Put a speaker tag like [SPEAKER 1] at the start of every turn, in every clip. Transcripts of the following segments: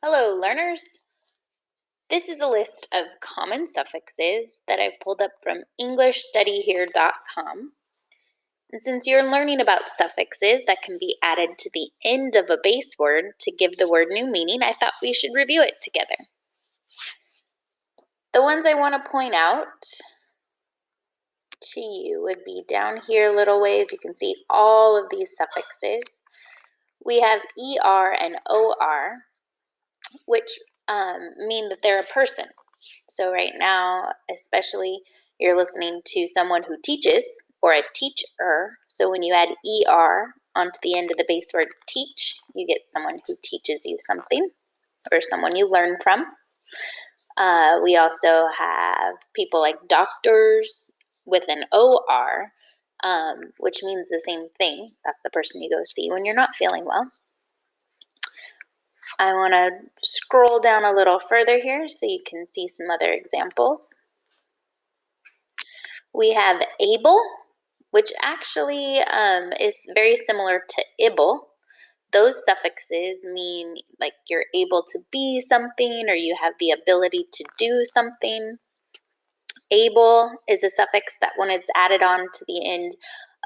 [SPEAKER 1] Hello, learners. This is a list of common suffixes that I've pulled up from EnglishStudyHere.com. And since you're learning about suffixes that can be added to the end of a base word to give the word new meaning, I thought we should review it together. The ones I want to point out to you would be down here a little ways. You can see all of these suffixes. We have ER and OR, which mean that they're a person. So right now, especially, you're listening to someone who teaches or a teacher. So when you add ER onto the end of the base word teach, you get someone who teaches you something or someone you learn from. We also have people like doctors with an OR, which means the same thing. That's the person you go see when you're not feeling well. I want to scroll down a little further here so you can see some other examples. We have able, which actually is very similar to able. Those suffixes mean like you're able to be something or you have the ability to do something. Able is a suffix that when it's added on to the end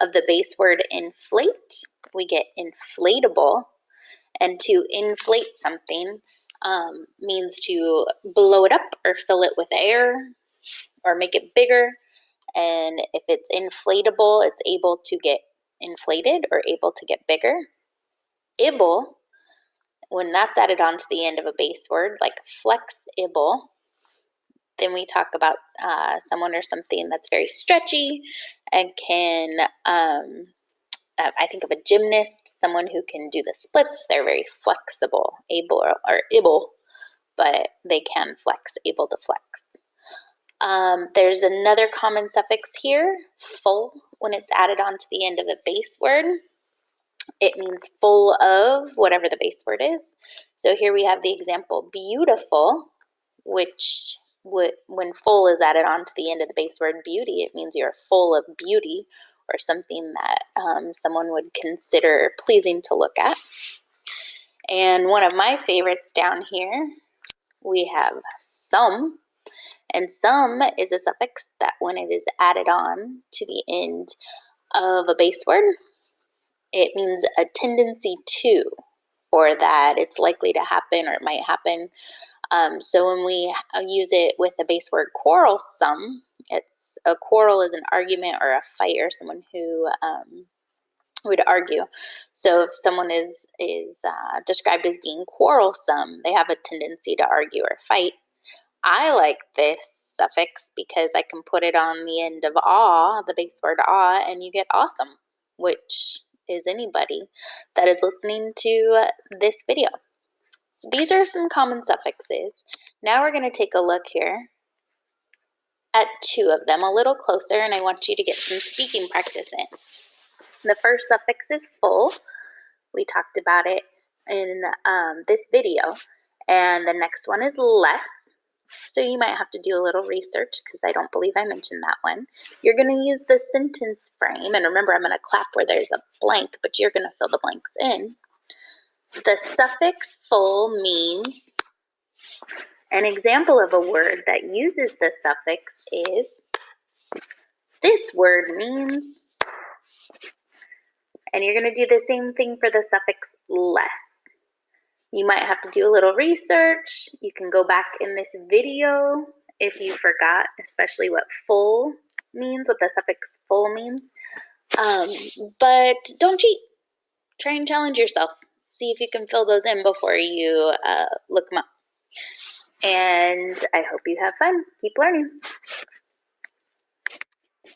[SPEAKER 1] of the base word inflate, we get inflatable. And to inflate something means to blow it up or fill it with air or make it bigger. And if it's inflatable, it's able to get inflated or able to get bigger. Able, when that's added on to the end of a base word, like flexible, then we talk about someone or something that's very stretchy and can I think of a gymnast, someone who can do the splits. They're very flexible, able, but they can flex, able to flex. There's another common suffix here, full. When it's added onto the end of a base word, it means full of whatever the base word is. So here we have the example beautiful, which when full is added onto the end of the base word beauty, it means you're full of beauty or something that someone would consider pleasing to look at. And one of my favorites down here, we have some. And some is a suffix that when it is added on to the end of a base word, it means a tendency to, or that it's likely to happen or it might happen. So when we use it with the base word quarrelsome, it's a quarrel is an argument or a fight or someone who would argue. So if someone is described as being quarrelsome, they have a tendency to argue or fight. I like this suffix because I can put it on the end of aw, the base word aw, and you get awesome, which is anybody that is listening to this video. So these are some common suffixes. Now we're going to take a look here at two of them a little closer, and I want you to get some speaking practice in. The first suffix is full. We talked about it in this video. And the next one is less. So you might have to do a little research because I don't believe I mentioned that one. You're going to use the sentence frame. And remember, I'm going to clap where there's a blank, but you're going to fill the blanks in. The suffix full means, an example of a word that uses the suffix is, this word means, and you're going to do the same thing for the suffix less. You might have to do a little research. You can go back in this video if you forgot, especially what full means, what the suffix full means. But don't cheat. Try and challenge yourself. See if you can fill those in before you look them up. And I hope you have fun. Keep learning.